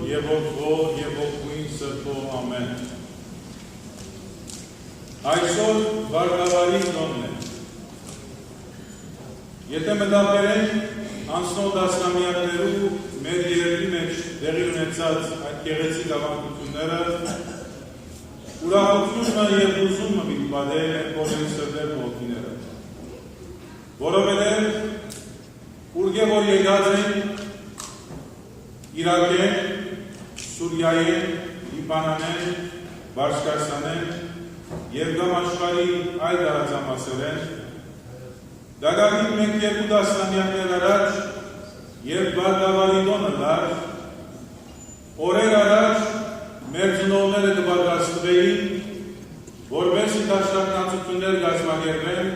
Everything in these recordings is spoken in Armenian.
եւ ոգու եւ ոգուին սրբո ամեն։ Այսօր վարկավարի տոնն է։ Եթե մտաբերենք անցնող տասնամյակներու մեր երկրի մեջ տեղի ունեցած այդ գեղեցիկ ավանդությունները, ուրախությունը եւ հուզումը մի բادر են բոլորի սրտեր ոգիները։ Որովհետեւ ուղղե որ եկած են Իրաքեն, Սուրիայեն, Լիբանանեն, Բաշկաստանեն եւ կամ աշխարհի այլ տարածամասերեն, դակավին մենք երկու տասնամյակներ առաջ երբ վարկավարի տոնը լար, օրեր առաջ մեր ծնողները կպատրաստվեին, որպեսզի դաշնակցություններ կազմակերպեն,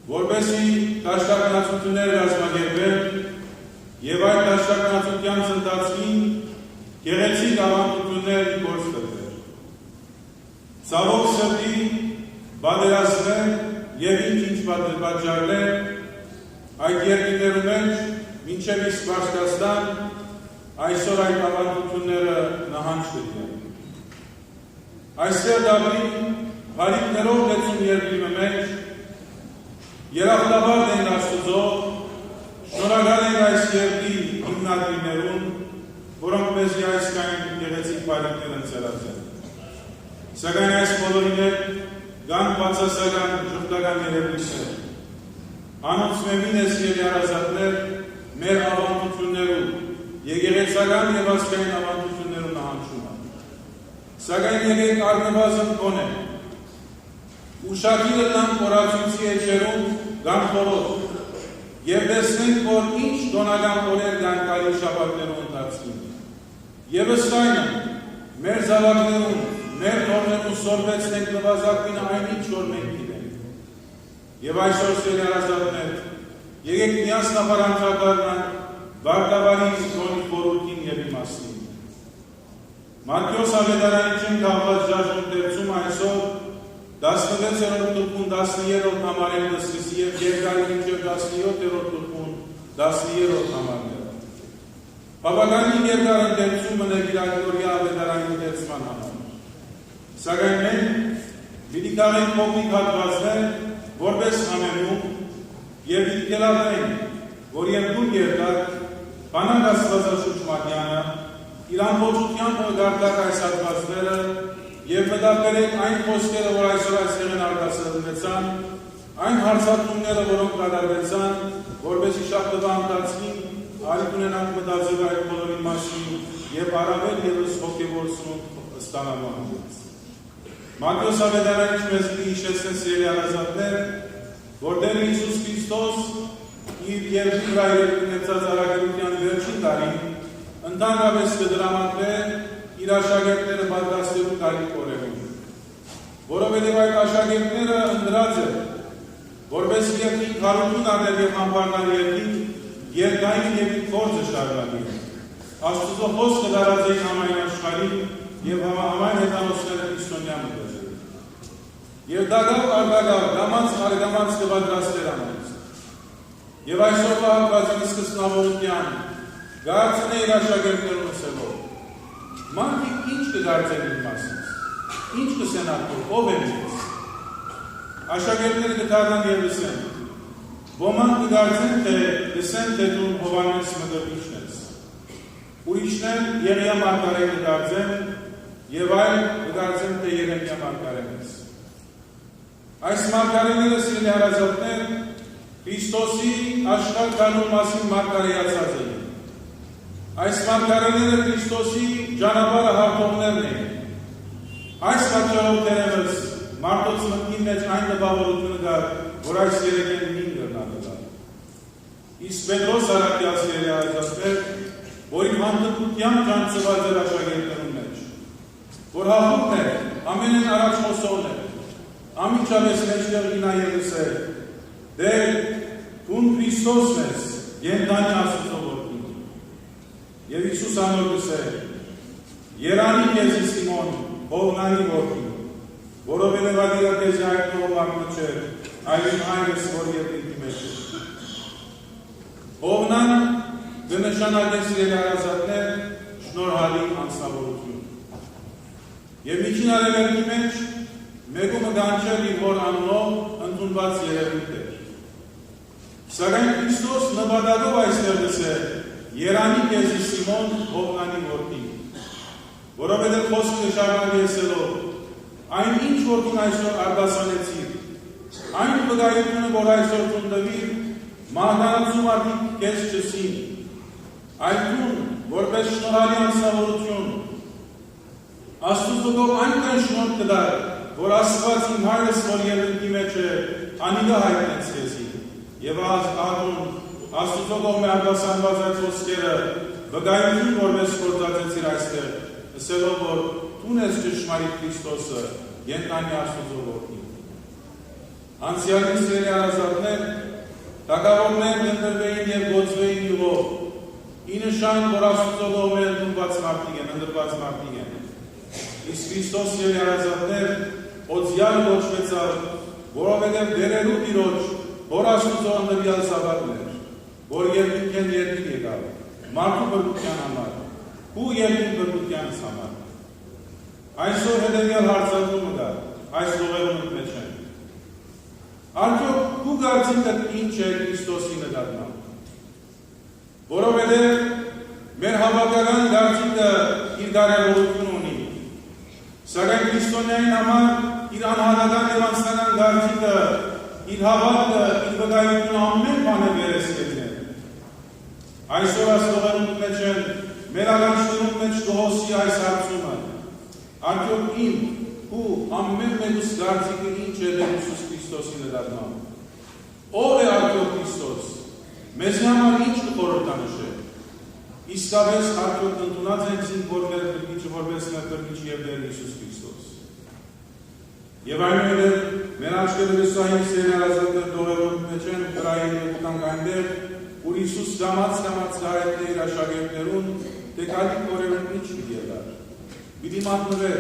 որպեսզի դաշնակցություններ կազմակերպեն եւ այդ դաշնակցության ընթացքին գեղեցիկ ավանդություններ գործ կրվեր։ Ցավոք սրտի բادرասներ եւ ինչ պատճառներ այդ երկրներում մեջ մինչեւ իսկ Բաշկաստան այսօր այդ ավանդությունները նահանջ կդին։ Այստեղ դավին հարիկներով լեցուն երկրի մեջ երախտաբար են Աստծո, շնորհակալ ենք այս երկրի հիմնադիրներուն, որոնք մեզ այսքան գեղեցիկ բարիքներ են ծրացել։ Սակայն այս բոլորին կան բացասական ժողովրդական երևույթներ։ Անոնց մեմին ես եւ երազատներ մեր ավանդություններում, եկեղեցական եւ ազգային ավանդություններում նահանջում են։ Սակայն եկեք առնվազն կոնենք ուշագիրը տան կորացույցի էջերում գան խորոտ և տեսնենք, որ ինչ տոնական օրեր կան կարի շաբաթներում ընթացքին։ Եվ ըստ այնը, մեր զավակներում, մեր նորներում սորվեցնենք նվազագույնը այն ինչ որ մենք գիտենք։ Եվ այսօր սիրելի հարազատներ, եկեք միասնաբար անդրադառնանք վարկավարի տոնի խորհուրդին եւ իմաստին։ Մատթեոս ավետարանի չեմ կապված ժաժում դերձում այսօր 16-րդ տուփուն 13-րդ համարեն նսկսի եւ երկարի մինչեւ 17-րդ տուփուն 13-րդ համարները։ Բավականին երկար ընդերցումը նեգիրագորյա ավետարանի դերձման համար։ Սակայն մենք պիտի կարենք փոքրիկ հատվածներ, որպես համեմում եւ դիտելավենք, որ երկու երկար բանակ Աստվածաշունչ Մատյանը իր ամբողջությամբ գարտակ այս հատվածները և մտաբերեք այն խոսքերը, որ այսօր այստեղ են արտասանվեցան, այն հարցադրումները, որոնք կատարվեցան, որպեսզի շաբաթվա ընթացքին արիք ունենանք մտածել այդ բոլորի մասին և առավել ևս հոգևորություն ստանալու համար։ Մատթեոս ավետարանը մեզ հիշեցնեն սիրելի հարազատներ, որ Տեր Հիսուս Քրիստոս իր երկրի վրա ունեցած առաքելության վերջին տարին ընդհանրապես կդրամատվեր իր աշակերտները պատրաստելու կարիք օրերում, որովհետև այդ աշակերտները ընդրած են, որպես երկին քարություն անել եւ համբարնալ երկին, երկային եւ գործը շարունակի։ Աստծո խոսքը դարածին համայն աշխարհին եւ համայն հետանոցները քրիստոնյա մտածել։ Եվ դակավ արտակավ դամանց արգամանց կպատրաստեր անից։ Եվ այսօրվա հատվածի սկզբնավորության գարցն է իր աշակերտներուն ասելով. Մանք ինչ կդարձեն իր մասից, ինչ կսենատոր, ով է մեզ։ Աշակերտները կդառնան եւ լսեն, ոմանք կդարձեն, թե լսեն, թե դու Հովհաննես Մկրտիչն ես, ուրիշներ Եղիա մարգարեն կդարձեն եւ այլ կդարձեն, թե Երեմիա մարգարեն ես։ Այս մարգարեները սիրելի հարազատներ Քրիստոսի աշխարհ գալու մասին մարգարեացած են։ Այս մարգարեները Քրիստոսի ճանապարհը հաղթողներն են։ Այս պատճառով դերևս մարդոց մտքի մեջ այն տպավորությունը կար, որ այս երեքեն մին կրնալը։ Իսկ Պետրոս Արաքյալ սիրելի հարազատներ, որի հանդգնությամբ ճանցված էր աշակերտներուն մեջ, որ հաղթողն էր, ամենեն առաջ խոսողն էր, ամիջապես մեջտեղ ինայելս է, դեր դուն Քրիստոսն ես, ենթանի Աստծո որդին։ Եվ Հիսուս անորգս է, երանի քեզի Սիմոն, Հովնանի որդին, որովհետև ադիրա քեզի հայտնող մարդը չէ, այլ իմ հայրս, որ երկինքի մեջ է։ Հովնան կնշանակես երարազատներ շնորհալի անձնավորություն։ Եվ միջին արևելքի մեջ մեկումը գանչել իր հոր անունով ընդունված երևույթ էր։ Սակայն Քրիստոս նպատակով այստեղից է Երանի քեզի Սիմոն Հովնանի որդի, որովհետև խոսքը շարունակելով այն ինչ որ դու այսօր արտասանեցիր, այն վկայությունը որ այսօր տվիր, մահկանացու մարդիկ քեզ չսին, այդ դուն որպես շնորհալի անձնավորություն Աստծո այնքան շնորհ կտար, որ Աստված իմ հայրս որ երկնքի մեջ է, անիգա հայտնեց քեզի, եւ ահա Աստծո կողմէ արտասանված այդ խոսքերը վկայություն որպես գործածեցիր այստեղ, ասելով որ դու ես ճշմարիտ Քրիստոսը, ենթանի Աստծո որդին։ Անցյալի սերի հարազատներ, թագավորներ ընտրվեին եւ գոչվեին յուղով, ի նշան որ Աստծո կողմէ ընդունված մարդիկ են, ընտրված մարդիկ են։ Իսկ Քրիստոս եւ հարազատներ օծյալ կոչվեցավ, որովհետեւ դերերու Տիրոջ, որ Աստծո ընտրյալ զավակն էր, որ երկինքեն երկին եկավ, մարդու բրդության համար, ու երկին բրդությանս համար։ Այսօր հետևյալ հարցադրումը կա, այս լողերում մեջ են։ Արդյոք դու կարծիքդ ինչ է Քրիստոսի նկատմամբ։ Որովհետև մեր հավաքական կարծիքը իր կարևորություն ունի, սակայն քրիստոնյայի համար իր անհատական եւ անձնական կարծիքը, իր հավատքը, իր վկայությունը ամեն բան է վերեսկեցնել։ Այսօր աստողերում մեջ են մեր աղանջներում մեջ կհոսի այս հարցումը, արդյոք իմ ու ամեն մեկուս կարծիքը ինչ է Հիսուս Քրիստոսի նկատմամբ։ Ով է արդյոք Քրիստոս, մեզ համար ինչ կխորհրդանշե։ Իսկապես արդյոք ընդունած ենք զինք որ մեր կրկիչը որպես մեր կրկիչ եւ Տեր Հիսուս Քրիստոս։ Եվ այնուհետև մեր աչքերը լսային սերարազատներ դողերում մեջ են կրային և ուտանք այնտեղ, որ Հիսուս կամաց գարետ է իր աշակերտներուն, թե կալիք որևն ինչ պիտի ելար։ Պիտի մատնվեր,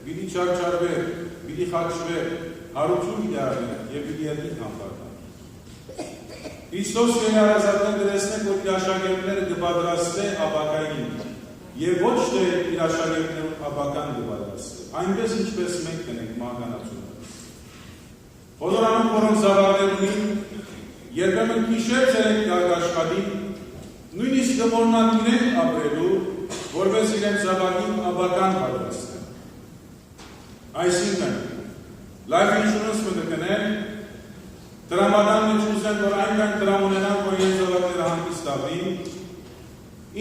պիտի չարչարվեր, պիտի խաչվեր, հարություն պիտի առներ և պիտի երկինք համբարներ։ Քրիստոս երարազատներ դրեսնեք, որ իր աշակերտները կպատրաստե ապակային և ոչ թե իր աշակերտներուն ապական կպատրաստե, այնպես ինչպես մենք կնենք մահկանացում։ Բոլորանում որոնց զավակներ ունին, երբեմն գիշեր ցերեկ գալ աշխատին, նույնիսկ կմոռնան իրենք ապրելու, որպես իրենց զավակին ապական պատրաստեն։ Այսինքն, life insurance-ը կգնեն, տրամադան մեջ ուզեն, որ այնքան տրամ ունենան, որ իրենց զավակները հանգստավին,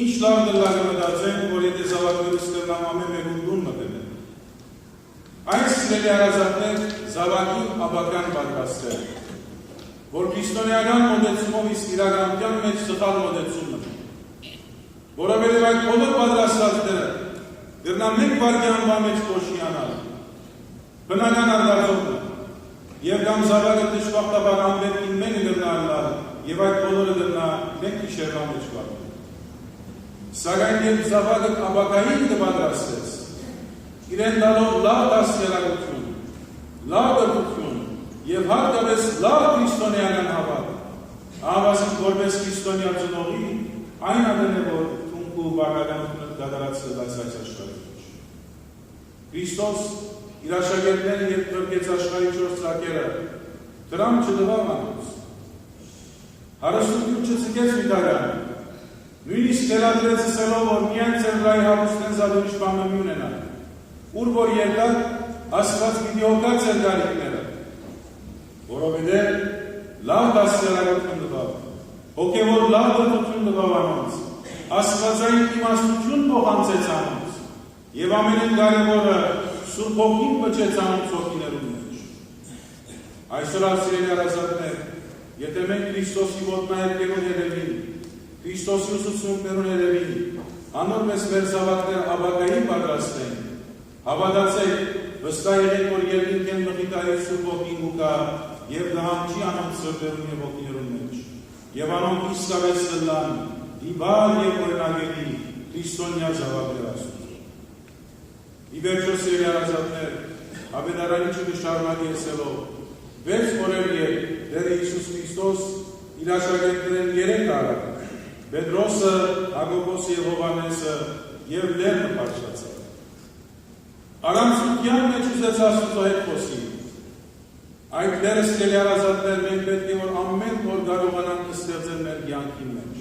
ինչ լավ դրլագը մտածեն, որ եթե զավակներուս կրնամ ամեն մեկուն դուն մտենեն։ Այս սիրելի հարազատներ զավակին ապական պատրաստել, որ քրիստոնեական մոտեցումով իսկ իրականության մեջ սխալ մոտեցումը։ Որովհետև այդ բոլոր պատրաստվածները դեռնամ մեկ վայրկյան մեջ կոշիանալ, բնական արտացոլումը, եւ կամ զավակը դժբախտաբար ամբերքին մենը դրնալալ, եւ այդ բոլորը դրնա մեկ գիշերվա մեջ վարդել։ Սակայն երբ զավակը ապակային կպատրաստես, իրեն տալով լավ դաստիարակություն, լավ կրթություն եւ հատկապես լավ քրիստոնեական հավատ, ավազին որպես քրիստոնյա ծնողի, այն ադեն է, որ թունք ու բաղականությունը դադարացել այս աշխարհի մեջ։ Քրիստոս իր աշակերտները երբ փրկեց աշխարհի 4 ծակերը, դրամ չտվավ անոնց։ Հարստություն չցկեց վիտարան, նույնիսկ թելադրեց ասելով, որ միայն ծերլայի հարուստեն զադուրիշ բանը մի ունենան, ուր որ երկար Աստված պիտի օգա ծեր գալիքները, որովհետև լավ դաստիարակություն տվավ, հոգևոր լավ կրթություն տվավ անոնց, աստվածային իմաստություն փոխանցեց անոնց, եւ ամենեն կարևորը Սուրբ Հոգին բջեց անոնց հոգիներում մեջ։ Այսօր ասիրելի հարազատներ, եթե մենք Քրիստոսի ոտնահետքերուն հետևին, Քրիստոսի ուսուցումներուն հետևին, անորպես մեր զավակներ ապակային պատրաստենք, հավատացեք, վստահ եղեք, որ երկինքեն մխիտարի Սուրբ Հոգին ուկա եւ դահանչի անոնց սրտերուն եւ հոգիներուն մեջ, եւ անոնք իսկապես կլան դիվար եւ օրինագելի քրիստոնյա զավակներ Աստծո։ Ի վերջո սիրելի հարազատներ, Ավետարանիչը կշարունակի ասելով, 6 օրեր Տեր Հիսուս Քրիստոս իր աշակերտներին 3 տարի Պետրոսը, Հակոբոսը և Հովհաննեսը և լեռը բարձրացավ։ Առանցության մեջ ուզեց Աստծո հետ խոսի։ Այդ լեռը սիրելի հարազատներ, մենք պետք է որ ամեն օր կարողանանք ստեղծել մեր կյանքի մեջ։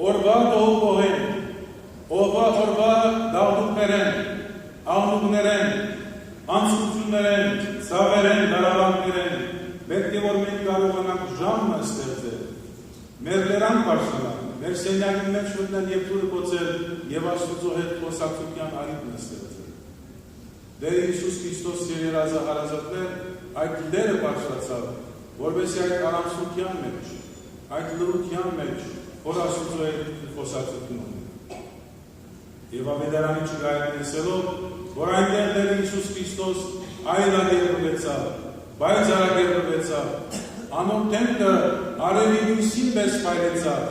Օրվա դողոքորեն, օրվա դաղդուկներեն, աղմուկներեն, անցություններեն, ցավերեն, դարավանքներեն, պետք է որ մենք կարողանանք ժամը ստեղծել, մեր լեռան բարձրանալ, մեր սենյակի մեջ մտնել և թուրը կոծել և Աստծո հետ խոսակցության արիթն ստեղծել։ Դեր Հիսուս Քրիստոս սիրելի հարազատներ, այդ լեռը բարձրացավ, որպեսզի այդ առանցության մեջ, այդ լռության մեջ, որ Աստծո հետ խոսակցություն ունի։ Եվ ավետարանի չկայացնելով, որ այնտեղ Տեր Հիսուս Քրիստոս այլագերբվեցավ, բայցարագերբվեցավ, անոր դեմքը արևի լույսին պես փայլեցավ,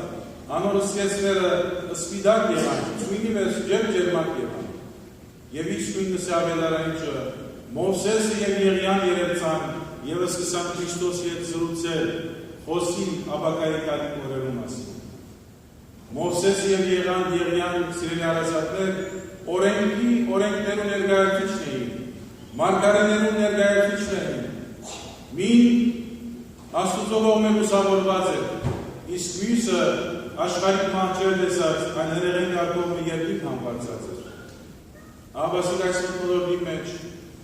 անոր սկեսները սպիտակ եղան, ցույնի պես ջերմակ եղան։ Եվ իսկույն նսե ավետարանիչը Մովսեսը և Եղիան երևցան և սկսան Քրիստոսի հետ զրուցել, խոսին ապագայի կարիքներու մասին։ Մովսեսը և Եղիան սիրելի հարազատներ օրենքներու ներկայացուցիչն էին, մարգարեներու ներկայացուցիչն էին։ Մին Աստուծո կողմէ լուսավորված էր, իսկ մյուսը աշխարհիկ մահճեր տեսած, այն հրեղեն կարգողը երկինք համբարձած էր։ Աբասիկ այս մոլորի մեջ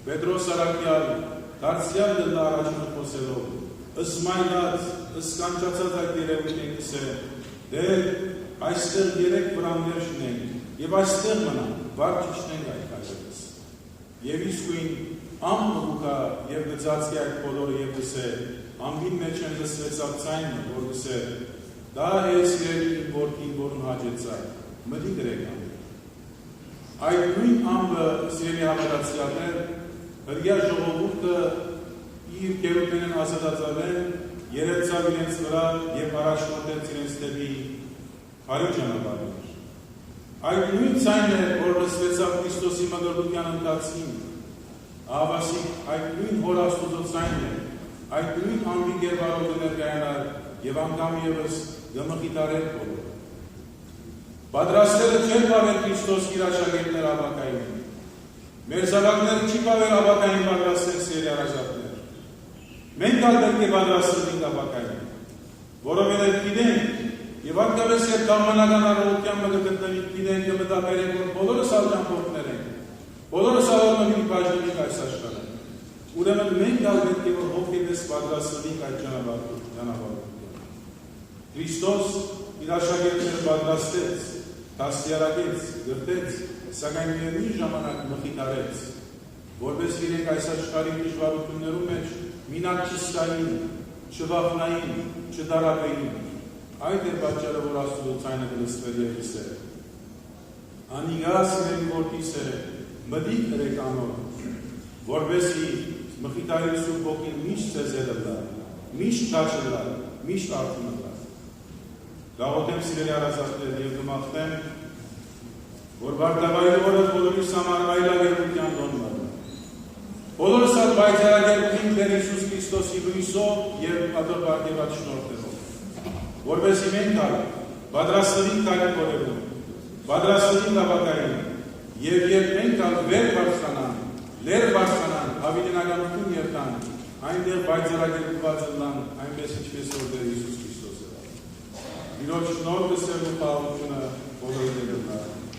Պետրոս Արաքյալ դարձյալ դնա առաջինը խոսելով, ըսմայլած, ըսկանչացած այդ երևույթին կսե, դեր այստեղ 3 վրաններ շնենք և այստեղ մնան, վար չիշնենք այդ այժպես։ Եվ իսկույն ամպուկա և գծացկի այդ բոլորը և կսե, ամբին մեջ են լսվեցավ ցայնը, որ կսե, դա ես երևին որդին, որն հաջեցա, մտի գրեք ամբին։ Այդ նույն ամբը սիրելի հավատացյալներ, հրյա ժողովուրդը իր գերուտենեն ազատացավեն, երեցավ իրենց վրա և առաջնորդեց իրենց դեպի հարի ճանապարհներ։ Այդ նույն ցայնն է, որ լսվեցավ Քրիստոսի մգրտության ընթացքին, ահավասիկ այդ նույն հոր Աստուծո ցայնն է, այդ նույն ամբի գերբարով կներկայանար և անգամ ևս գմխիտարեր բոլորը։ Պատրաստելը չէր պավել Քրիստոս իր աշակերտներ ապակային։ Մեր զավակները չի պավել ապակային պատրաստել սիրելի հարազատներ։ Մենք ալ պետք է պատրաստենք ապակային, որովհետև գիտենք եւ հատկապես երբ կամանական առողջության մը գտնվենք, գիտենք եւ մտաբերենք, որ բոլորս ալ ճամփորդներ ենք, բոլորս ալ մտի բաժնենք այս աշխարհը։ Ուրեմն մենք ալ պետք է որ հոգեպես պատրաստենք այդ ճանապարհին։ Քրիստոս իր աշակերտները պատրաստեց, դաստիարակեց, գրտեց, սակայն միևնույն ժամանակ մխիթարեց, որպես իրենք այս աշխարհի դժվարություններու մեջ մինակ չստային, չվախնային, չդարապեին։ Այդ է պատճառը, որ Աստծո ցայնը կլսվեր և լսեր։ Անիգա սիրելի որդիս է, մտիկ գրեք անոր, որպեսզի մխիթարի Սուրբ Հոգին միշտ ցեզերը լա, միշտ քաչը լա, միշտ արթունը լա։ Գաղութեմ սիրելի հարազատներ և կմաղթեմ, որ բարտավայրի օրը բոլորիս համար այլագերբության դոնն ալը։ Բոլորս ալ բայցարագերբին Տեր Հիսուս Քրիստոսի լույսով և ատոբար և աշնորհներով, որպեսզի մենք ալ պատրաստվենք կարիքորերում, պատրաստվենք ապագային, և երբ մենք ալ վեր բարձրանանք, լեր բարձրանանք, հավիտենականություն երթանք, այնտեղ բայցարագերբված լան, այնպես ինչպես որ Տեր Հիսուս Քրիստոս է։ Իրոք շնորհքը սերն ու պահությունը բոլորի դեպի